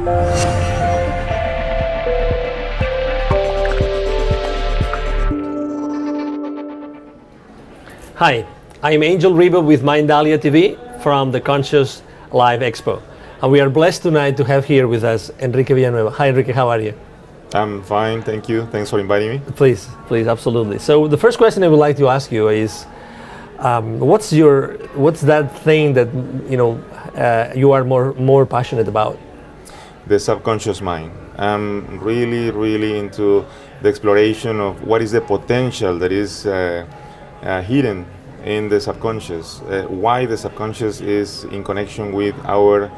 Hi, I'm Angel Ribo with Mindalia TV from the Conscious Live Expo. And we are blessed tonight to have here with us Enrique Villanueva. Hi Enrique, how are you? I'm fine, thank you. Thanks for inviting me. Please, absolutely. So the first question I would like to ask you is, what's that thing that you are more passionate about? The subconscious mind. I'm really into the exploration of what is the potential that is hidden in the subconscious. Why the subconscious is in connection with our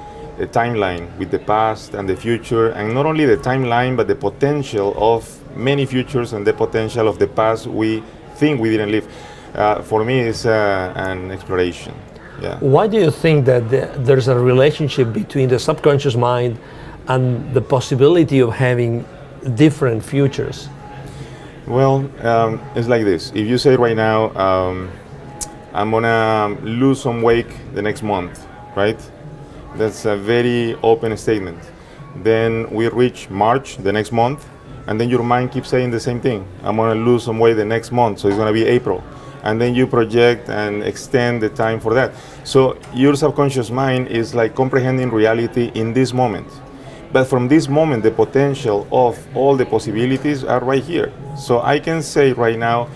timeline, with the past and the future, and not only the timeline, but the potential of many futures and the potential of the past we think we didn't live. For me, it's an exploration. Yeah. Why do you think that there's a relationship between the subconscious mind and the possibility of having different futures? Well, it's like this. If you say right now, I'm gonna lose some weight the next month, right? That's a very open statement. Then we reach March the next month, and then your mind keeps saying the same thing. I'm gonna lose some weight the next month, so it's gonna be April. And then you project and extend the time for that. So your subconscious mind is like comprehending reality in this moment. But from this moment, the potential of all the possibilities are right here. So I can say right now,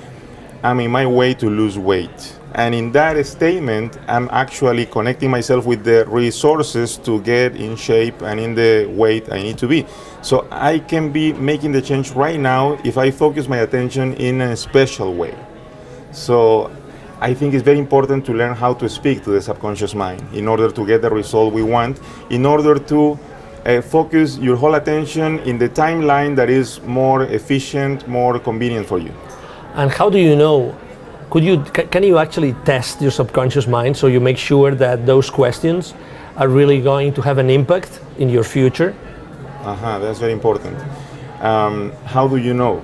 I'm in my way to lose weight. And in that statement, I'm actually connecting myself with the resources to get in shape and in the weight I need to be. So I can be making the change right now if I focus my attention in a special way. So I think it's very important to learn how to speak to the subconscious mind in order to get the result we want, in order to focus your whole attention in the timeline that is more efficient, more convenient for you. And how do you know? Can you actually test your subconscious mind so you make sure that those questions are really going to have an impact in your future? That's very important. How do you know?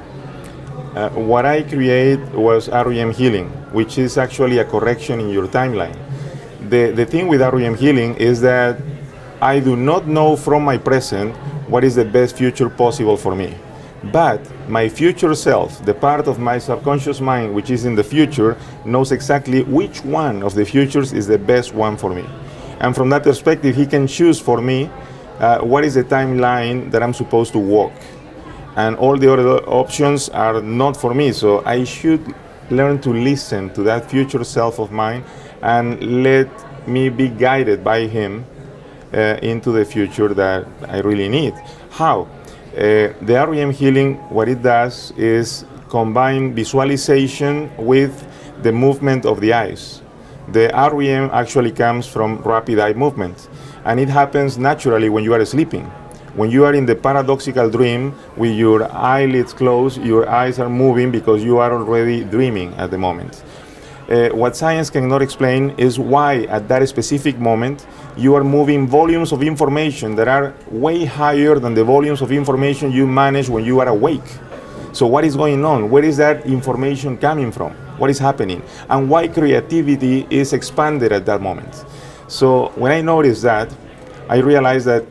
What I create was REM healing, which is actually a correction in your timeline. The thing with REM healing is that I do not know from my present what is the best future possible for me. But my future self, the part of my subconscious mind which is in the future, knows exactly which one of the futures is the best one for me. And from that perspective, he can choose for me what is the timeline that I'm supposed to walk. And all the other options are not for me. So I should learn to listen to that future self of mine and let me be guided by him into the future that I really need. How? The REM healing, what it does is combine visualization with the movement of the eyes. The REM actually comes from rapid eye movement, and it happens naturally when you are sleeping. When you are in the paradoxical dream with your eyelids closed, your eyes are moving because you are already dreaming at the moment. What science cannot explain is why at that specific moment you are moving volumes of information that are way higher than the volumes of information you manage when you are awake. So what is going on? Where is that information coming from? What is happening? And why creativity is expanded at that moment? So when I noticed that, I realized that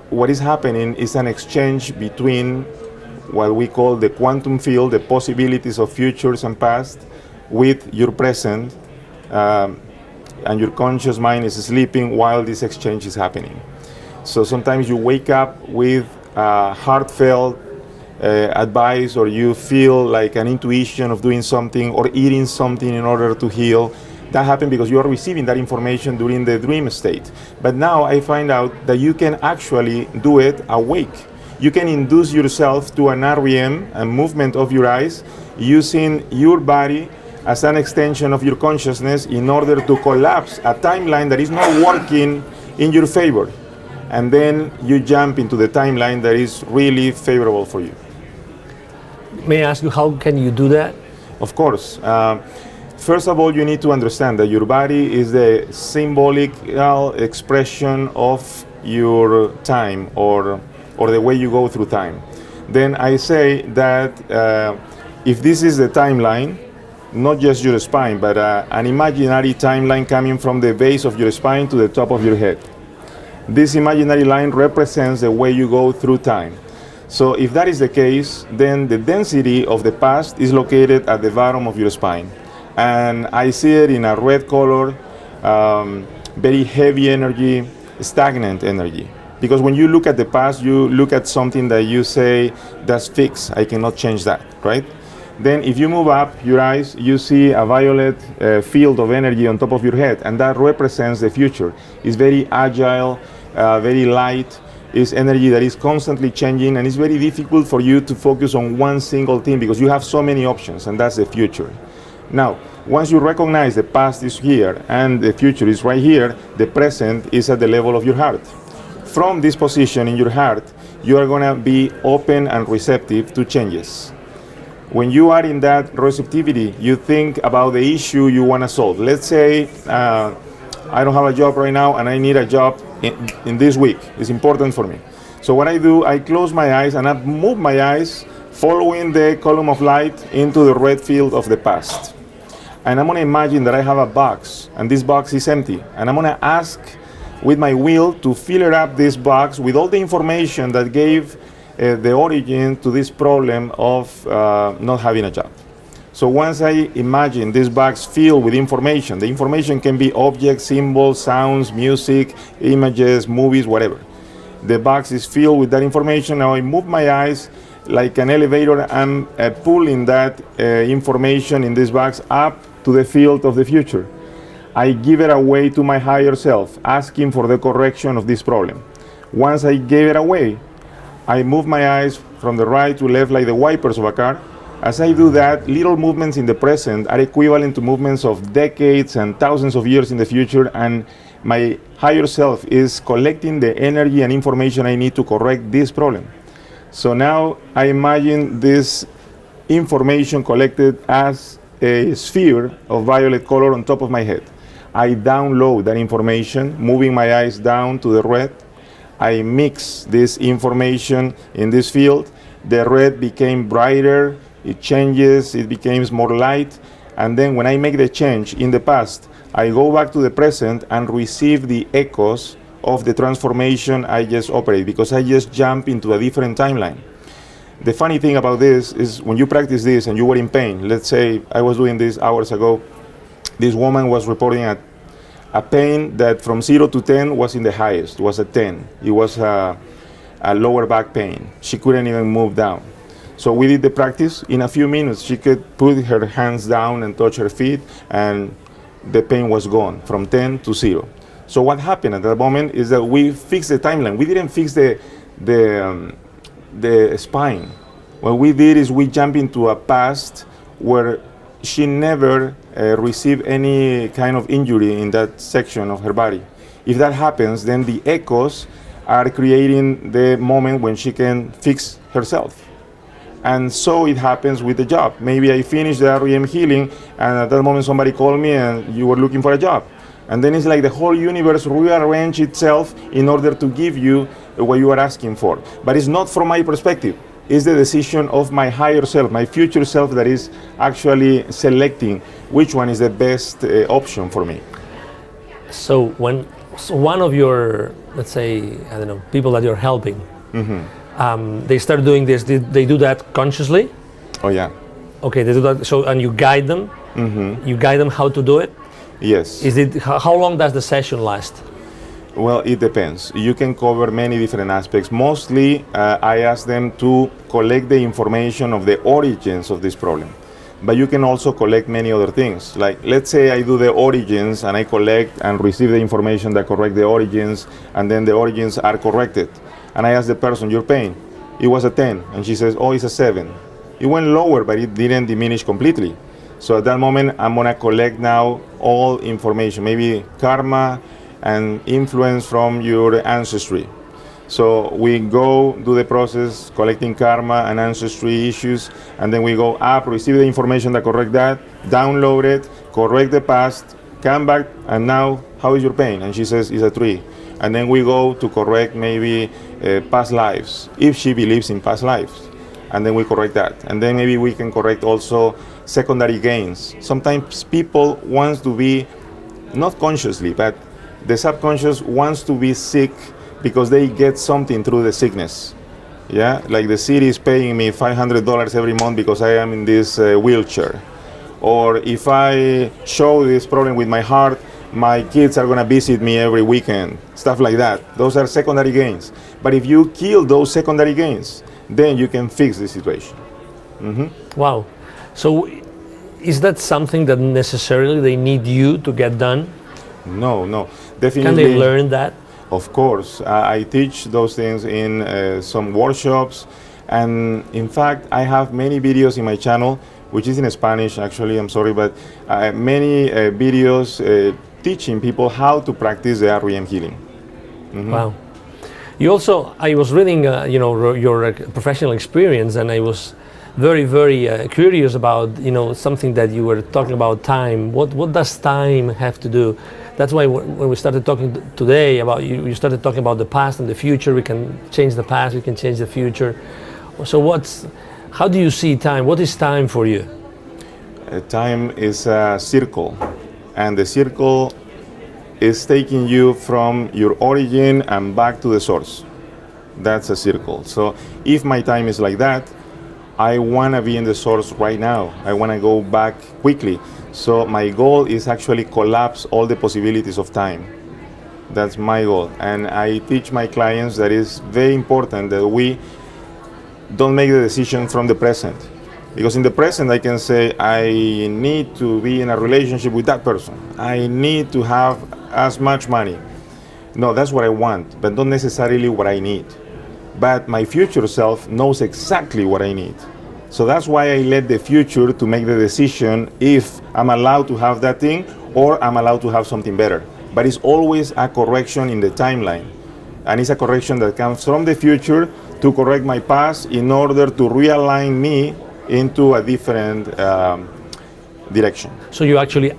what is happening is an exchange between what we call the quantum field, the possibilities of futures and past, with your present, and your conscious mind is sleeping while this exchange is happening. So sometimes you wake up with heartfelt advice, or you feel like an intuition of doing something or eating something in order to heal. That happened because you are receiving that information during the dream state. But now I find out that you can actually do it awake. You can induce yourself to an REM, a movement of your eyes, using your body as an extension of your consciousness in order to collapse a timeline that is not working in your favor. And then you jump into the timeline that is really favorable for you. May I ask you, how can you do that? Of course. First of all, you need to understand that your body is the symbolical expression of your time, or the way you go through time. Then I say that if this is the timeline, not just your spine, but an imaginary timeline coming from the base of your spine to the top of your head. This imaginary line represents the way you go through time. So if that is the case, then the density of the past is located at the bottom of your spine. And I see it in a red color, very heavy energy, stagnant energy. Because when you look at the past, you look at something that you say, that's fixed, I cannot change that, right? Then if you move up your eyes, you see a violet field of energy on top of your head, and that represents the future. It's very agile, very light. It's energy that is constantly changing, and it's very difficult for you to focus on one single thing because you have so many options, and that's the future. Now, once you recognize the past is here and the future is right here, the present is at the level of your heart. From this position in your heart, you are going to be open and receptive to changes. When you are in that receptivity, you think about the issue you want to solve. Let's say I don't have a job right now and I need a job in this week. It's important for me. So what I do, I close my eyes and I move my eyes following the column of light into the red field of the past. And I'm going to imagine that I have a box and this box is empty. And I'm going to ask with my will to fill up this box with all the information that gave the origin to this problem of not having a job. So once I imagine this box filled with information, the information can be objects, symbols, sounds, music, images, movies, whatever. The box is filled with that information. Now I move my eyes like an elevator. I'm pulling that information in this box up to the field of the future. I give it away to my higher self, asking for the correction of this problem. Once I gave it away, I move my eyes from the right to left like the wipers of a car. As I do that, little movements in the present are equivalent to movements of decades and thousands of years in the future, and my higher self is collecting the energy and information I need to correct this problem. So now I imagine this information collected as a sphere of violet color on top of my head. I download that information, moving my eyes down to the red. I mix this information in this field. The red became brighter, it changes, it becomes more light. And then when I make the change in the past, I go back to the present and receive the echoes of the transformation I just operated, because I just jump into a different timeline. The funny thing about this is when you practice this and you were in pain, let's say I was doing this hours ago, this woman was reporting a pain that from 0 to 10 was in the highest, was a 10. It was a lower back pain. She couldn't even move down. So we did the practice. In a few minutes, she could put her hands down and touch her feet, and the pain was gone from 10 to 0. So what happened at that moment is that we fixed the timeline. We didn't fix the spine. What we did is we jumped into a past where she never received any kind of injury in that section of her body. If that happens, then the echoes are creating the moment when she can fix herself. And so it happens with the job. Maybe I finished the REM healing, and at that moment somebody called me and you were looking for a job. And then it's like the whole universe rearranged itself in order to give you what you are asking for. But it's not from my perspective. It's the decision of my higher self, my future self, that is actually selecting which one is the best option for me. So when one of your, let's say, I don't know, people that you're helping, they start doing this, they do that consciously? Oh yeah. Okay, they do that, so, and you guide them? You guide them how to do it? Yes. How long does the session last? Well, it depends. You can cover many different aspects. Mostly, I ask them to collect the information of the origins of this problem. But you can also collect many other things. Like, let's say I do the origins and I collect and receive the information that correct the origins, and then the origins are corrected. And I ask the person, your pain, it was a 10. And she says, oh, it's a 7. It went lower, but it didn't diminish completely. So at that moment, I'm gonna collect now all information, maybe karma and influence from your ancestry. So we go do the process, collecting karma and ancestry issues, and then we go up, receive the information that correct that, download it, correct the past, come back, and now, how is your pain? And she says, it's a 3. And then we go to correct maybe past lives, if she believes in past lives. And then we correct that. And then maybe we can correct also secondary gains. Sometimes people want to be, not consciously, but The subconscious wants to be sick because they get something through the sickness. Yeah, like the city is paying me $500 every month because I am in this wheelchair. Or if I show this problem with my heart, my kids are gonna visit me every weekend, stuff like that. Those are secondary gains. But if you kill those secondary gains, then you can fix the situation. Wow. So is that something that necessarily they need you to get done? No, definitely. Can they learn that? Of course, I teach those things in some workshops, and in fact, I have many videos in my channel, which is in Spanish actually, I'm sorry, but many videos teaching people how to practice the REM healing. Wow. You also, I was reading, your professional experience, and I was very, very curious about, something that you were talking about, time. What does time have to do? That's why when we started talking today about you started talking about the past and the future. We can change the past, we can change the future. So how do you see time? What is time for you? Time is a circle, and the circle is taking you from your origin and back to the source. That's a circle. So if my time is like that, I want to be in the source right now. I want to go back quickly. So my goal is actually collapse all the possibilities of time. That's my goal. And I teach my clients that it's very important that we don't make the decision from the present. Because in the present, I can say, I need to be in a relationship with that person. I need to have as much money. No, that's what I want, but not necessarily what I need. But my future self knows exactly what I need. So that's why I let the future to make the decision if I'm allowed to have that thing or I'm allowed to have something better. But it's always a correction in the timeline. And it's a correction that comes from the future to correct my past in order to realign me into a different direction. So you actually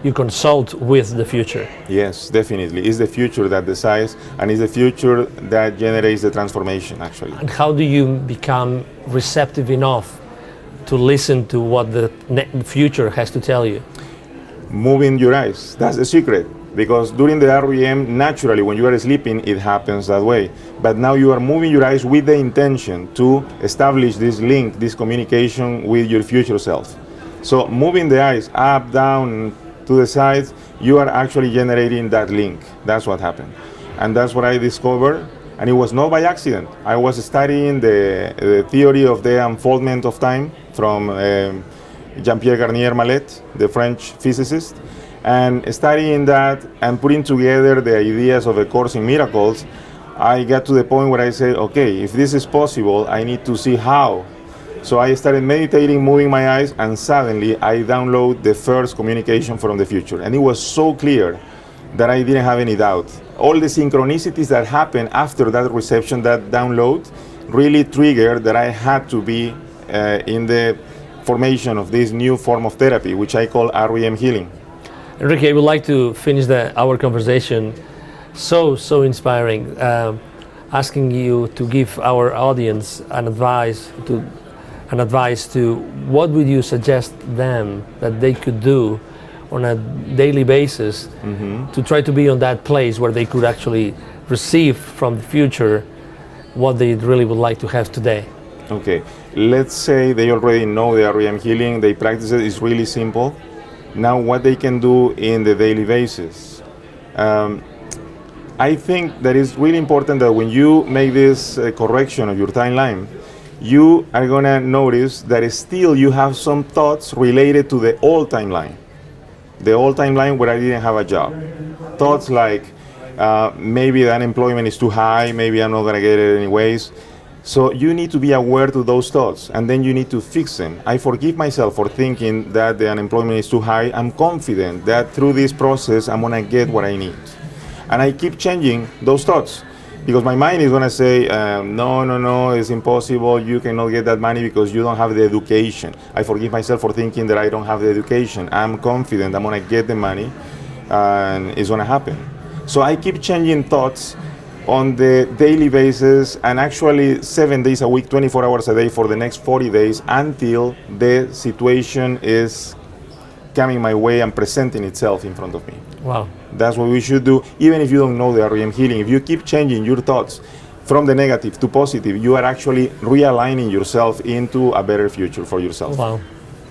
you consult with the future. Yes, definitely. It's the future that decides, and it's the future that generates the transformation, actually. And how do you become receptive enough to listen to what the future has to tell you? Moving your eyes. That's the secret. Because during the REM, naturally, when you are sleeping, it happens that way. But now you are moving your eyes with the intention to establish this link, this communication with your future self. So moving the eyes up, down, to the sides, you are actually generating that link. That's what happened. And that's what I discovered. And it was not by accident. I was studying the theory of the unfoldment of time from Jean-Pierre Garnier-Mallet, the French physicist. And studying that and putting together the ideas of A Course in Miracles, I got to the point where I said, okay, if this is possible, I need to see how. So I started meditating, moving my eyes, and suddenly I download the first communication from the future. And it was so clear that I didn't have any doubt. All the synchronicities that happened after that reception, that download, really triggered that I had to be in the formation of this new form of therapy, which I call REM healing. Enrique, I would like to finish our conversation, so inspiring, asking you to give our audience an advice to what would you suggest them that they could do on a daily basis to try to be on that place where they could actually receive from the future what they really would like to have today. Okay, let's say they already know the REM healing, they practice it, it's really simple. Now what they can do in the daily basis. I think that it's really important that when you make this correction of your timeline, you are gonna notice that still you have some thoughts related to the old timeline. The old timeline where I didn't have a job. Thoughts like, maybe the unemployment is too high, maybe I'm not gonna get it anyways. So you need to be aware to those thoughts, and then you need to fix them. I forgive myself for thinking that the unemployment is too high. I'm confident that through this process, I'm gonna get what I need. And I keep changing those thoughts, because my mind is gonna say, no, it's impossible. You cannot get that money because you don't have the education. I forgive myself for thinking that I don't have the education. I'm confident I'm gonna get the money, and it's gonna happen. So I keep changing thoughts on the daily basis, and actually 7 days a week, 24 hours a day for the next 40 days until the situation is coming my way and presenting itself in front of me. Wow. That's what we should do, even if you don't know the REM healing. If you keep changing your thoughts from the negative to positive, you are actually realigning yourself into a better future for yourself. Wow.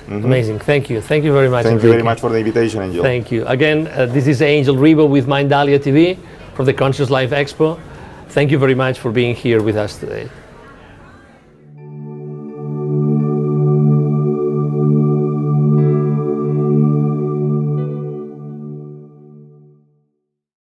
Amazing. Thank you. Thank you very much. Thank you very Enrique. much for the invitation, Angel. Thank you. Again, this is Angel Ribo with Mindalia TV from the Conscious Life Expo. Thank you very much for being here with us today.